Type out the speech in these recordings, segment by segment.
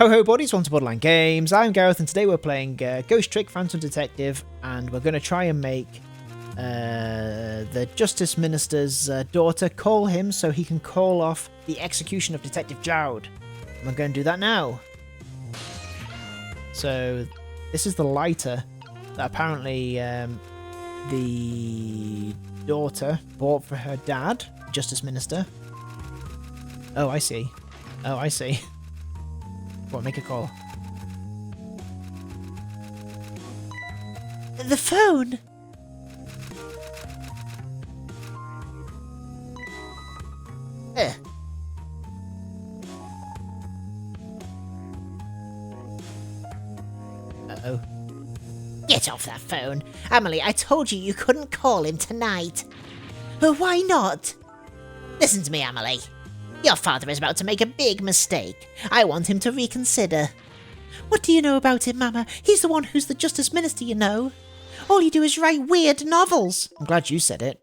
Ho ho buddies, welcome to Borderline Games. I'm Gareth and today we're playing Ghost Trick Phantom Detective and we're going to try and make the Justice Minister's daughter call him so he can call off the execution of Detective Jowd. And we're going to do that now. So this is the lighter that apparently the daughter bought for her dad, Justice Minister. Oh, I see. Oh, I see. What, make a call. The phone! Uh-oh. Get off that phone. Amelie, I told you you couldn't call him tonight. But why not? Listen to me, Amelie. Your father is about to make a big mistake. I want him to reconsider. What do you know about him, Mama? He's the one who's the Justice Minister, you know. All you do is write weird novels. I'm glad you said it.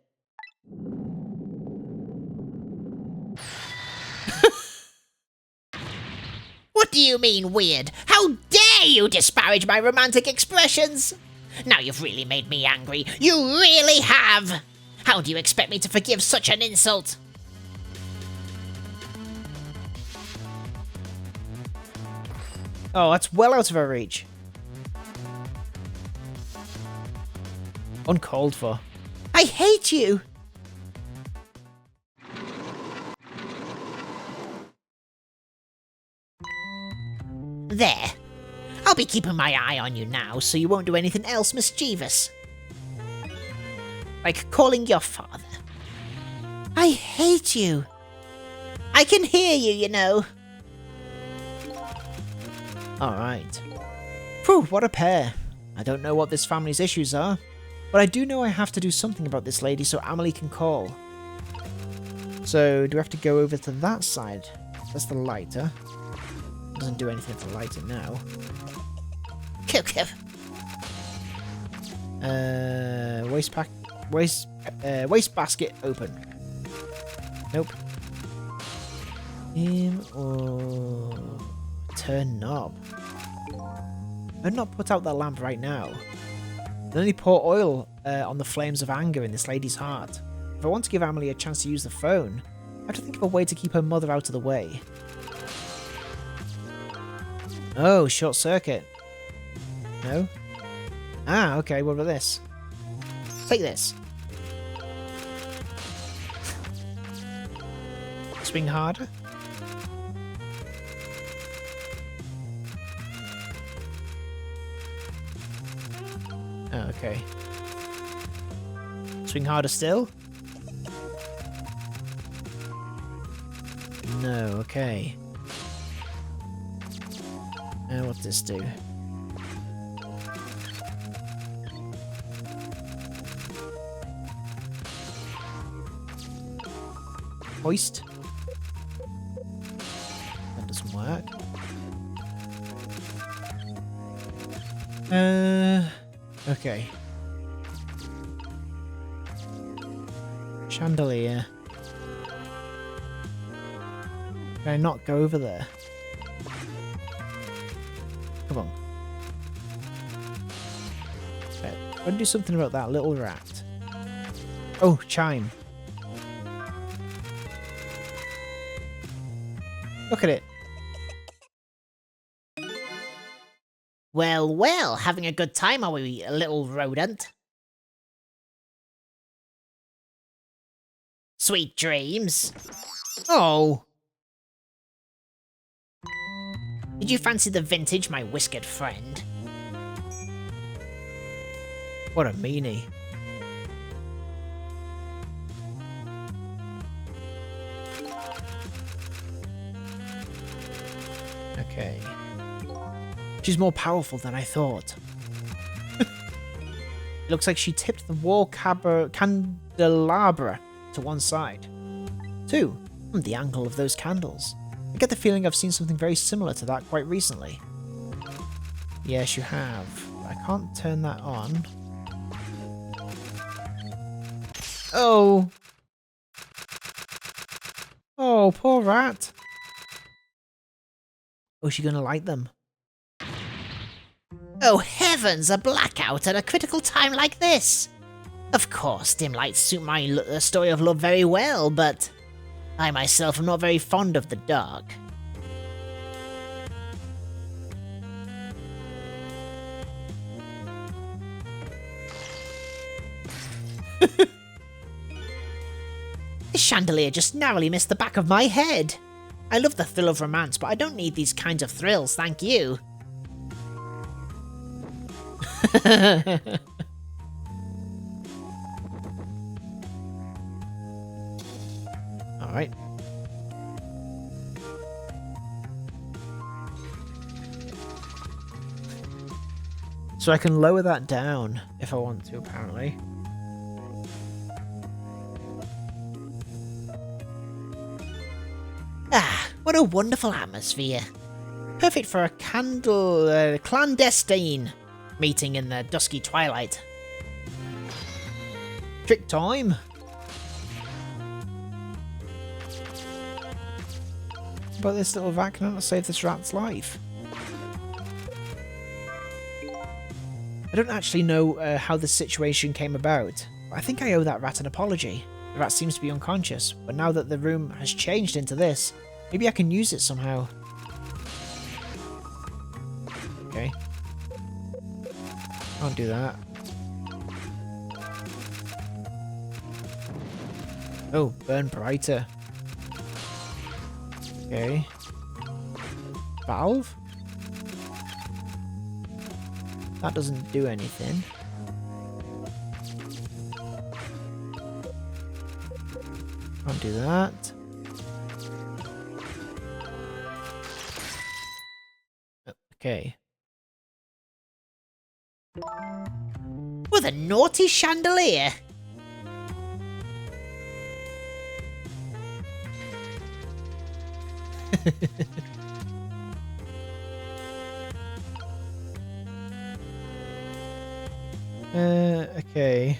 What do you mean, weird? How dare you disparage my romantic expressions? Now you've really made me angry. You really have! How do you expect me to forgive such an insult? Oh, that's well out of our reach. Uncalled for. I hate you! There. I'll be keeping my eye on you now, so you won't do anything else mischievous. Like calling your father. I hate you. I can hear you, you know. Alright. Phew, what a pair. I don't know what this family's issues are, but I do know I have to do something about this lady so Amelie can call. So, do we have to go over to that side? That's the lighter. Doesn't do anything to light it now. Waste basket open. Nope. Him or turn knob. I'd not put out that lamp right now. Then only pour oil on the flames of anger in this lady's heart. If I want to give Amelie a chance to use the phone, I have to think of a way to keep her mother out of the way. Oh, short circuit. No? Ah, okay, what about this? Take this. Swing harder? Oh, okay. Swing harder still? No, okay. What's this do? Hoist? That doesn't work. Okay. Chandelier. Can I not go over there? Come on. Right, I'm gonna do something about that little rat. Oh, chime. Look at it. Well, well, having a good time, are we, little rodent? Sweet dreams. Oh! Did you fancy the vintage, my whiskered friend? What a meanie. Okay. She's more powerful than I thought. It looks like she tipped the wall candelabra to one side. Two, the angle of those candles. I get the feeling I've seen something very similar to that quite recently. Yes, you have. I can't turn that on. Oh! Oh, poor rat. Oh, is she gonna light them? Oh heavens, a blackout at a critical time like this! Of course, dim lights suit my story of love very well, but I myself am not very fond of the dark. This chandelier just narrowly missed the back of my head. I love the thrill of romance, but I don't need these kinds of thrills, thank you. Alright. So I can lower that down if I want to, apparently. Ah, what a wonderful atmosphere. Perfect for a clandestine meeting in the dusky twilight. Trick time! But this little rat cannot save this rat's life. I don't actually know how this situation came about, but I think I owe that rat an apology. The rat seems to be unconscious, but now that the room has changed into this, maybe I can use it somehow. Okay. Can't do that. Oh, burn brighter. Okay. Valve? That doesn't do anything. Can't do that. Okay. With a naughty chandelier. Okay.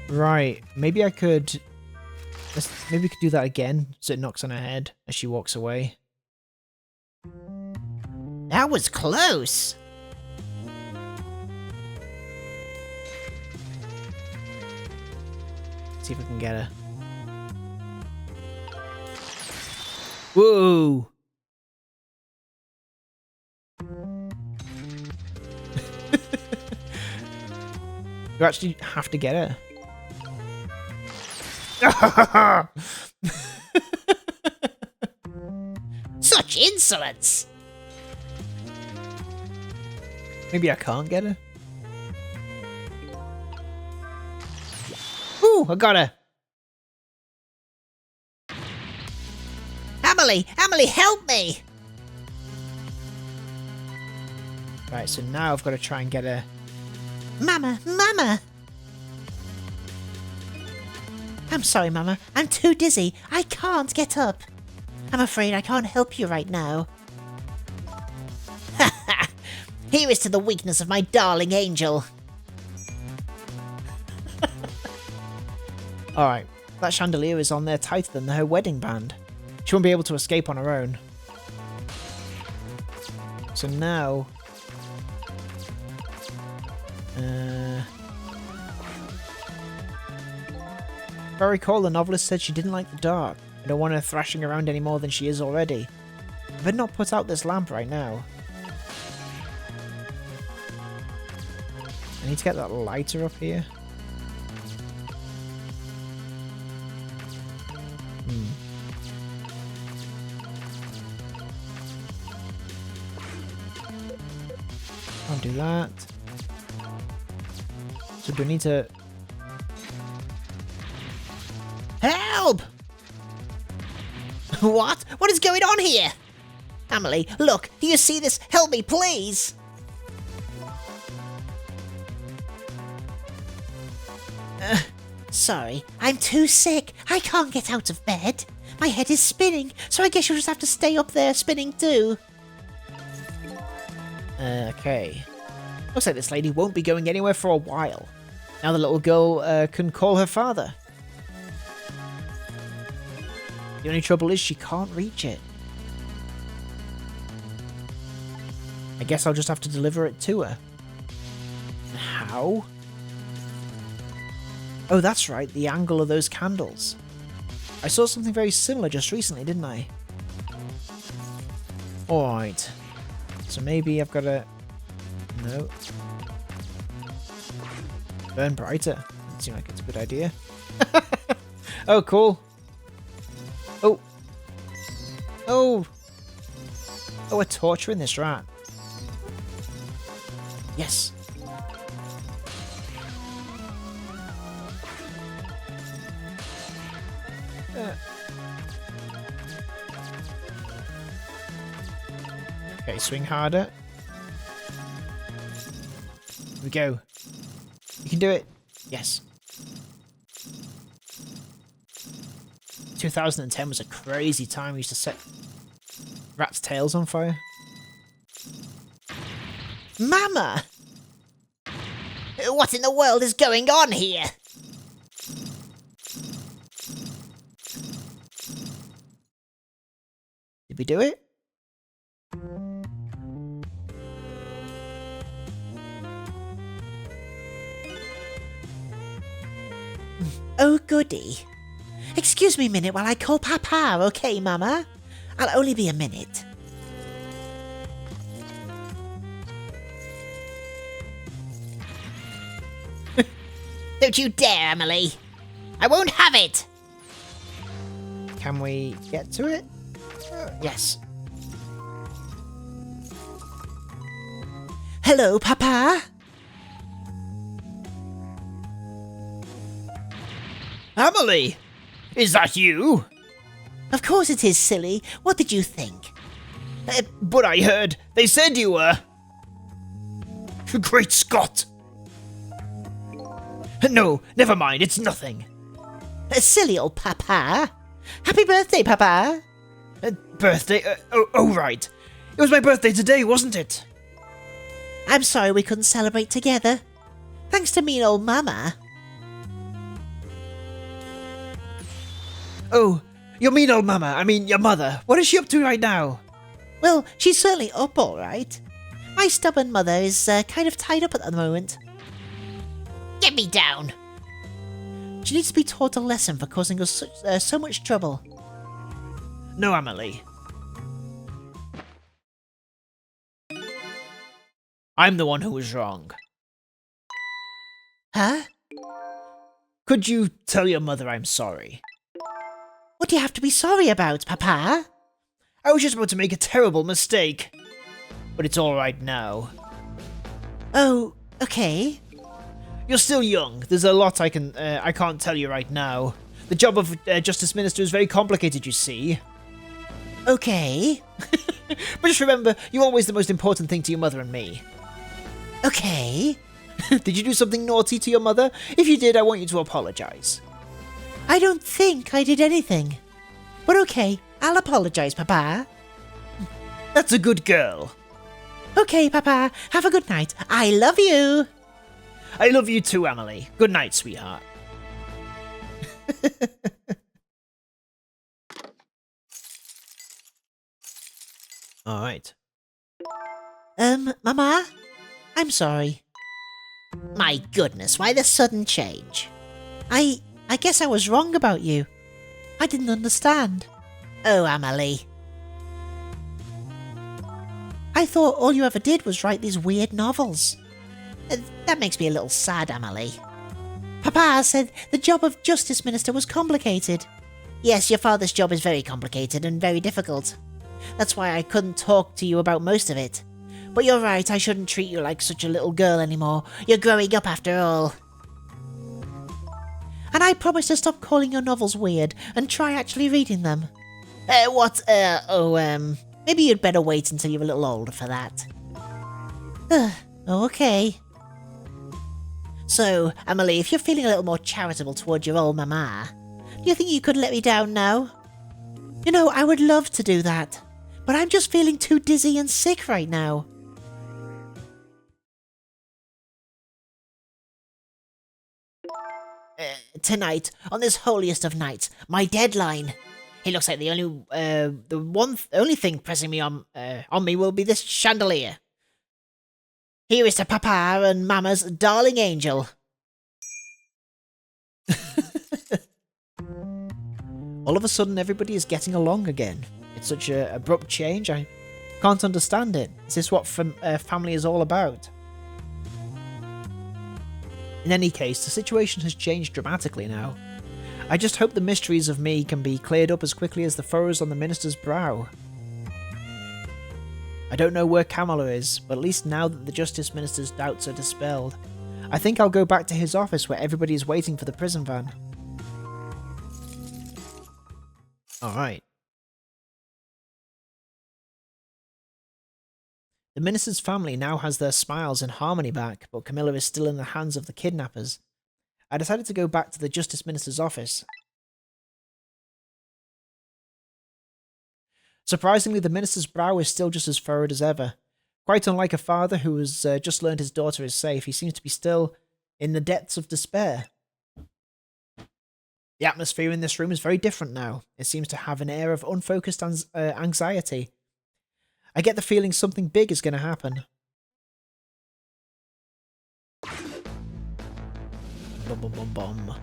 Right, maybe I could... Maybe we could do that again, so it knocks on her head as she walks away. That was close. See if I can get her. Whoa! You actually have to get her. Such insolence! Maybe I can't get her. Ooh, I got her. Amelie! Amelie, help me! Right, so now I've got to try and get her. Mama! Mama! I'm sorry, Mama. I'm too dizzy. I can't get up. I'm afraid I can't help you right now. Ha ha! Here is to the weakness of my darling angel. Alright, that chandelier is on there tighter than her wedding band. She won't be able to escape on her own. So now... if I recall, the novelist said she didn't like the dark. I don't want her thrashing around any more than she is already. I better not put out this lamp right now. I need to get that lighter up here. I'll do that. So do I need to... Help! What? What is going on here? Amelie, look, do you see this? Help me, please! Sorry, I'm too sick. I can't get out of bed. My head is spinning, so I guess you'll just have to stay up there spinning too. Okay. Looks like this lady won't be going anywhere for a while. Now the little girl can call her father. The only trouble is she can't reach it. I guess I'll just have to deliver it to her. How? Oh, that's right, the angle of those candles. I saw something very similar just recently, didn't I? Alright. So maybe I've got to... No. Burn brighter. Doesn't seem like it's a good idea. Oh, cool. Oh. Oh. Oh, we're torturing this rat. Yes. Okay, swing harder. Here we go. You can do it. Yes. 2010 was a crazy time. We used to set rats' tails on fire. Mama! What in the world is going on here? Did we do it? Oh, goody. Excuse me a minute while I call Papa, okay, Mama? I'll only be a minute. Don't you dare, Amelie. I won't have it. Can we get to it? Yes. Hello, Papa? Amelie! Is that you? Of course it is, silly. What did you think? But I heard they said you were... Great Scott! No, never mind, it's nothing. Silly old Papa. Happy birthday, Papa. Birthday? Oh, right. It was my birthday today, wasn't it? I'm sorry we couldn't celebrate together. Thanks to mean old Mama. Oh, your mean old mama, I mean your mother. What is she up to right now? Well, she's certainly up all right. My stubborn mother is kind of tied up at the moment. Get me down! She needs to be taught a lesson for causing us so much trouble. No, Amelie. I'm the one who was wrong. Huh? Could you tell your mother I'm sorry? What do you have to be sorry about, Papa? I was just about to make a terrible mistake. But it's alright now. Oh, okay. You're still young. There's a lot I can't tell you right now. The job of Justice Minister is very complicated, you see. Okay. But just remember, you're always the most important thing to your mother and me. Okay. Did you do something naughty to your mother? If you did, I want you to apologize. I don't think I did anything. But okay, I'll apologize, Papa. That's a good girl. Okay, Papa, have a good night. I love you. I love you too, Amelie. Good night, sweetheart. Alright. Mama? I'm sorry. My goodness, why the sudden change? I guess I was wrong about you. I didn't understand. Oh, Amelie. I thought all you ever did was write these weird novels. That makes me a little sad, Amelie. Papa said the job of Justice Minister was complicated. Yes, your father's job is very complicated and very difficult. That's why I couldn't talk to you about most of it. But you're right, I shouldn't treat you like such a little girl anymore. You're growing up after all. And I promise to stop calling your novels weird and try actually reading them. Maybe you'd better wait until you're a little older for that. Okay. So, Amelie, if you're feeling a little more charitable towards your old mama, do you think you could let me down now? You know, I would love to do that, but I'm just feeling too dizzy and sick right now. Tonight, on this holiest of nights, my deadline. It looks like the only thing pressing me on me will be this chandelier. Here is to Papa and Mama's darling angel. All of a sudden, everybody is getting along again. It's such an abrupt change. I can't understand it. Is this what family is all about? In any case, the situation has changed dramatically now. I just hope the mysteries of me can be cleared up as quickly as the furrows on the minister's brow. I don't know where Kamala is, but at least now that the Justice Minister's doubts are dispelled, I think I'll go back to his office where everybody is waiting for the prison van. Alright. The minister's family now has their smiles and harmony back, but Camilla is still in the hands of the kidnappers. I decided to go back to the Justice Minister's office. Surprisingly, the minister's brow is still just as furrowed as ever. Quite unlike a father who has just learned his daughter is safe, he seems to be still in the depths of despair. The atmosphere in this room is very different now. It seems to have an air of unfocused anxiety. I get the feeling something big is going to happen. Bum, bum, bum, bum.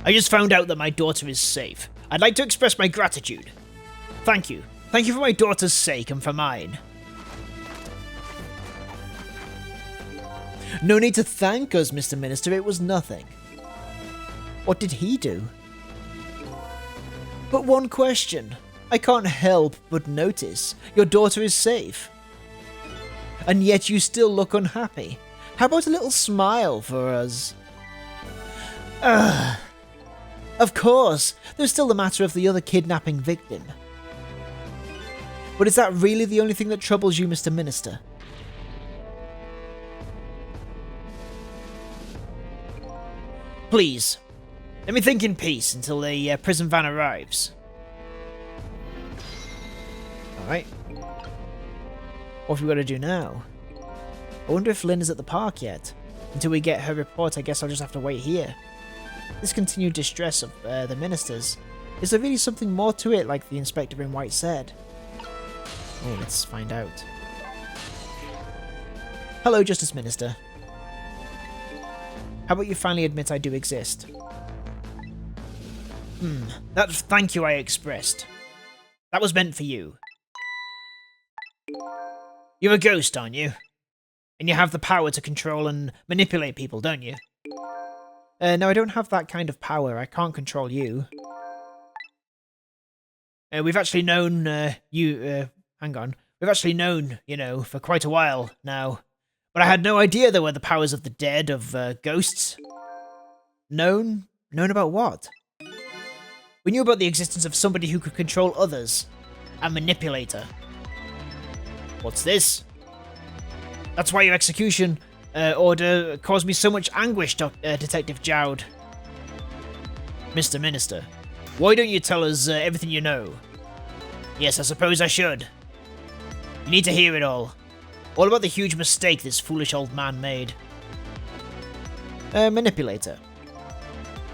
I just found out that my daughter is safe. I'd like to express my gratitude. Thank you. Thank you for my daughter's sake and for mine. No need to thank us, Mr. Minister. It was nothing. What did he do? But one question. I can't help but notice. Your daughter is safe. And yet you still look unhappy. How about a little smile for us? Of course, there's still the matter of the other kidnapping victim. But is that really the only thing that troubles you, Mr. Minister? Please, let me think in peace until the prison van arrives. Alright. What have we got to do now? I wonder if Lynn is at the park yet. Until we get her report, I guess I'll just have to wait here. This continued distress of the ministers. Is there really something more to it, like the inspector in white said? Oh, let's find out. Hello, Justice Minister. How about you finally admit I do exist? That thank you I expressed. That was meant for you. You're a ghost, aren't you? And you have the power to control and manipulate people, don't you? No, I don't have that kind of power. I can't control you. We've actually known hang on. We've actually known, you know, for quite a while now. But I had no idea there were the powers of the dead, of ghosts. Known? Known about what? We knew about the existence of somebody who could control others. A manipulator. What's this? That's why your execution order caused me so much anguish, Detective Jowd. Mr. Minister, why don't you tell us everything you know? Yes, I suppose I should. You need to hear it all. All about the huge mistake this foolish old man made. Manipulator.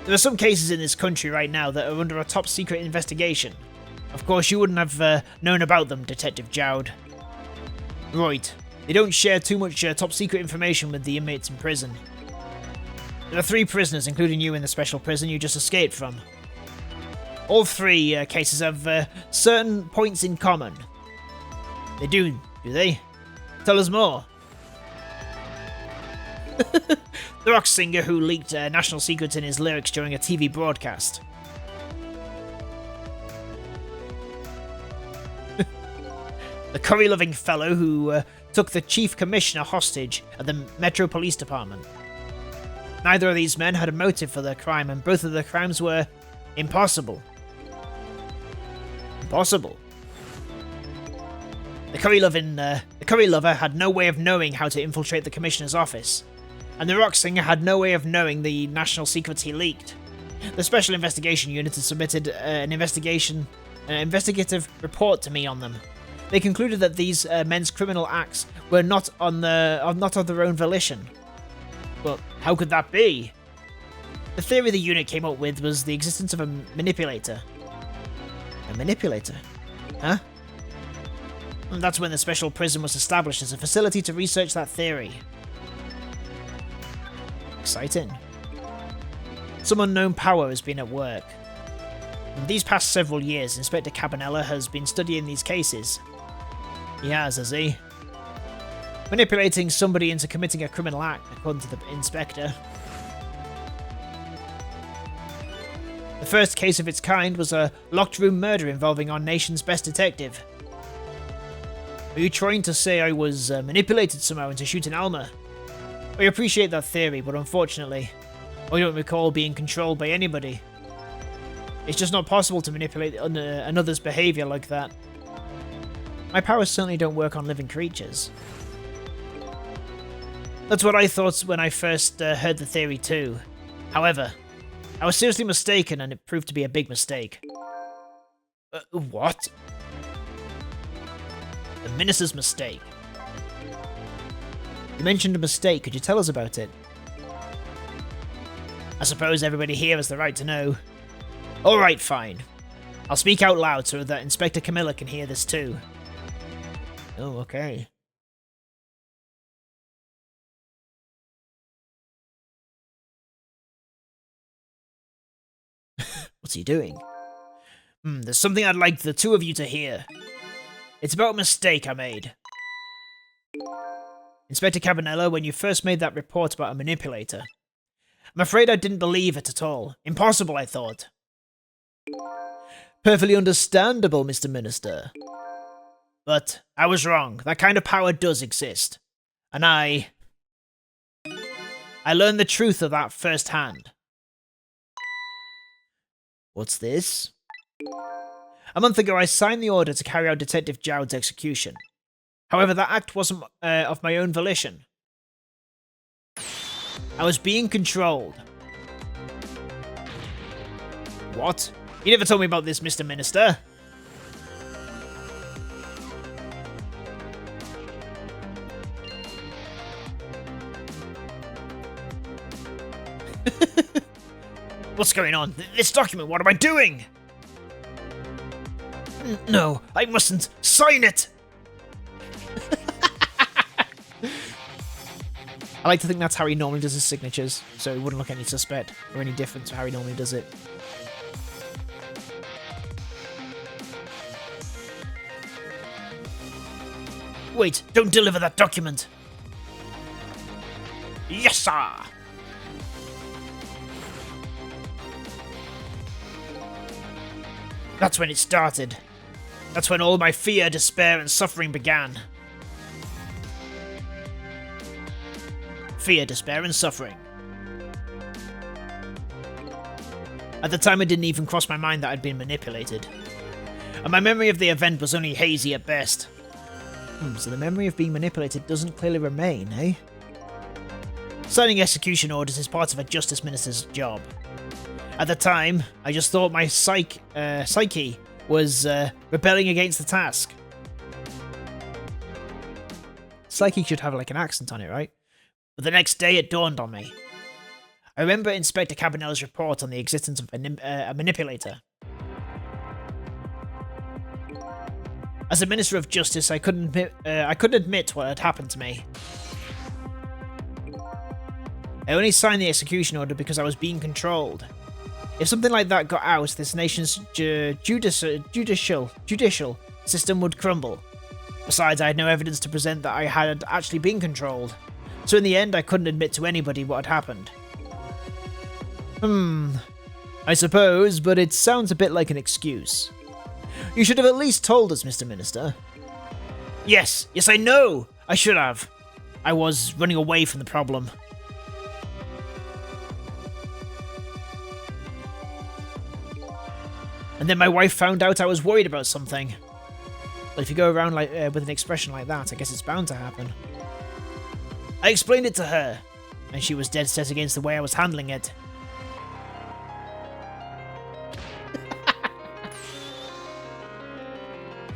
There are some cases in this country right now that are under a top secret investigation. Of course, you wouldn't have known about them, Detective Jowd. Right. They don't share too much top secret information with the inmates in prison. There are 3 prisoners, including you, in the special prison you just escaped from. All 3 cases have certain points in common. They do they? Tell us more. The rock singer who leaked national secrets in his lyrics during a TV broadcast. The curry-loving fellow who took the chief commissioner hostage at the Metro Police Department. Neither of these men had a motive for their crime, and both of their crimes were impossible. Impossible? The curry lover had no way of knowing how to infiltrate the commissioner's office, and the rock singer had no way of knowing the national secrets he leaked. The Special Investigation Unit has submitted an investigative report to me on them. They concluded that these men's criminal acts were not of their own volition. But how could that be? The theory the unit came up with was the existence of a manipulator. A manipulator? Huh? And that's when the special prison was established as a facility to research that theory. Exciting. Some unknown power has been at work. In these past several years, Inspector Cabanela has been studying these cases. He has he? Manipulating somebody into committing a criminal act, according to the inspector. The first case of its kind was a locked room murder involving our nation's best detective. Are you trying to say I was manipulated somehow into shooting Alma? I appreciate that theory, but unfortunately, I don't recall being controlled by anybody. It's just not possible to manipulate another's behaviour like that. My powers certainly don't work on living creatures. That's what I thought when I first heard the theory too. However, I was seriously mistaken and it proved to be a big mistake. What? The minister's mistake. You mentioned a mistake, could you tell us about it? I suppose everybody here has the right to know. Alright, fine. I'll speak out loud so that Inspector Camilla can hear this too. Oh, okay. What's he doing? There's something I'd like the two of you to hear. It's about a mistake I made. Inspector Cabanela, when you first made that report about a manipulator, I'm afraid I didn't believe it at all. Impossible, I thought. Perfectly understandable, Mr. Minister. But I was wrong. That kind of power does exist. And I learned the truth of that firsthand. What's this? A month ago, I signed the order to carry out Detective Jowd's execution. However, that act wasn't of my own volition. I was being controlled. What? You never told me about this, Mr. Minister. What's going on? This document, what am I doing? No, I mustn't. Sign it! I like to think that's how he normally does his signatures, so it wouldn't look any suspect or any different to how he normally does it. Wait, don't deliver that document! Yes, sir! That's when it started. That's when all my fear, despair, and suffering began. Fear, despair, and suffering. At the time, it didn't even cross my mind that I'd been manipulated. And my memory of the event was only hazy at best. So the memory of being manipulated doesn't clearly remain, eh? Signing execution orders is part of a justice minister's job. At the time, I just thought my psyche was rebelling against the task. Psyche should have like an accent on it, right? But the next day it dawned on me. I remember Inspector Cabanela's report on the existence of a manipulator. As a Minister of Justice, I couldn't admit what had happened to me. I only signed the execution order because I was being controlled. If something like that got out, this nation's judicial system would crumble. Besides, I had no evidence to present that I had actually been controlled. So in the end, I couldn't admit to anybody what had happened. I suppose, but it sounds a bit like an excuse. You should have at least told us, Mr. Minister. Yes, I know! I should have. I was running away from the problem. And then my wife found out I was worried about something. But if you go around like with an expression like that, I guess it's bound to happen. I explained it to her, and she was dead set against the way I was handling it.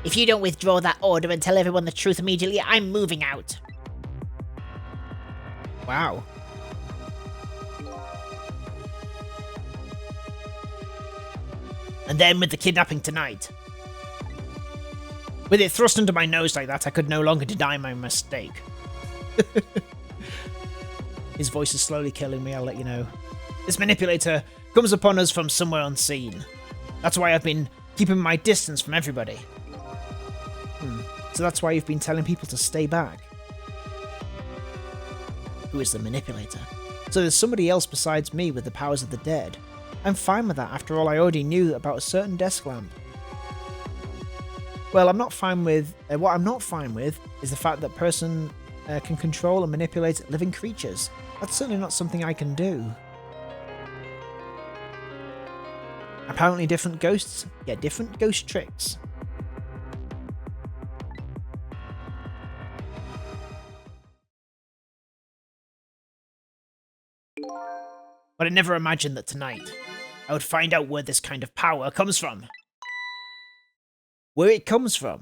If you don't withdraw that order and tell everyone the truth immediately, I'm moving out. Wow. And then with the kidnapping tonight. With it thrust under my nose like that, I could no longer deny my mistake. His voice is slowly killing me, I'll let you know. This manipulator comes upon us from somewhere unseen. That's why I've been keeping my distance from everybody. So that's why you've been telling people to stay back. Who is the manipulator? So there's somebody else besides me with the powers of the dead. I'm fine with that, after all I already knew about a certain desk lamp. Well, I'm not fine with... what I'm not fine with is the fact that person can control and manipulate living creatures. That's certainly not something I can do. Apparently different ghosts get different ghost tricks. But I never imagined that tonight I would find out where this kind of power comes from. Where it comes from.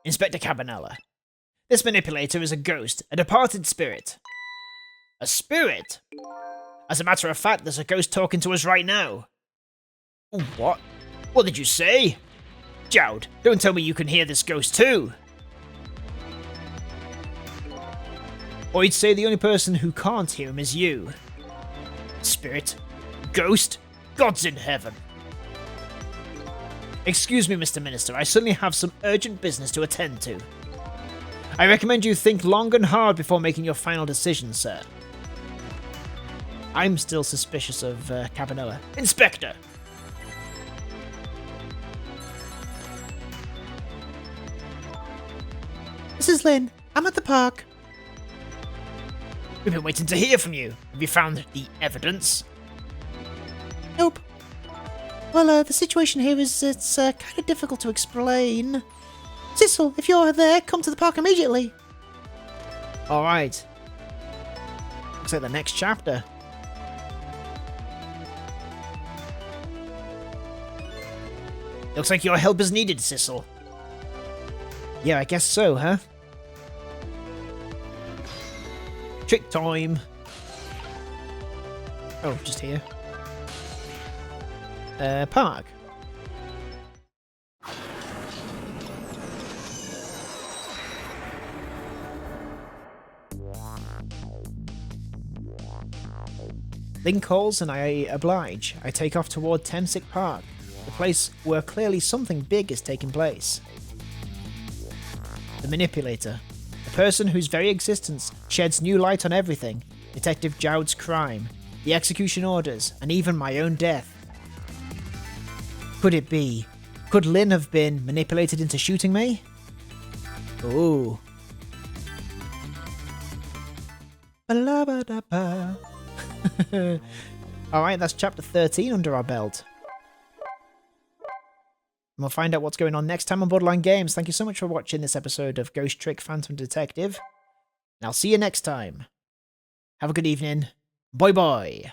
Inspector Cabanella. This manipulator is a ghost, a departed spirit. A spirit? As a matter of fact, there's a ghost talking to us right now. What? What did you say? Jowd, don't tell me you can hear this ghost too. Or you'd say the only person who can't hear him is you. Spirit? Ghost? Gods in heaven. Excuse me, Mr. Minister, I certainly have some urgent business to attend to. I recommend you think long and hard before making your final decision, sir. I'm still suspicious of Cabanella. Inspector! Mrs. Lynn, I'm at the park. We've been waiting to hear from you. Have you found the evidence? Nope. Well, the situation here is, it's kind of difficult to explain. Cecil, if you're there, come to the park immediately. Alright. Looks like the next chapter. Looks like your help is needed, Cecil. Yeah, I guess so, huh? Trick time. Oh, just here. Park. Link calls and I oblige. I take off toward Tensick Park, the place where clearly something big is taking place. The manipulator. The person whose very existence sheds new light on everything. Detective Jowd's crime, the execution orders, and even my own death. Could it be? Could Lynn have been manipulated into shooting me? Ooh. Ba-la-ba-da-ba. Alright, that's chapter 13 under our belt. And we'll find out what's going on next time on Borderline Games. Thank you so much for watching this episode of Ghost Trick Phantom Detective. And I'll see you next time. Have a good evening. Bye bye.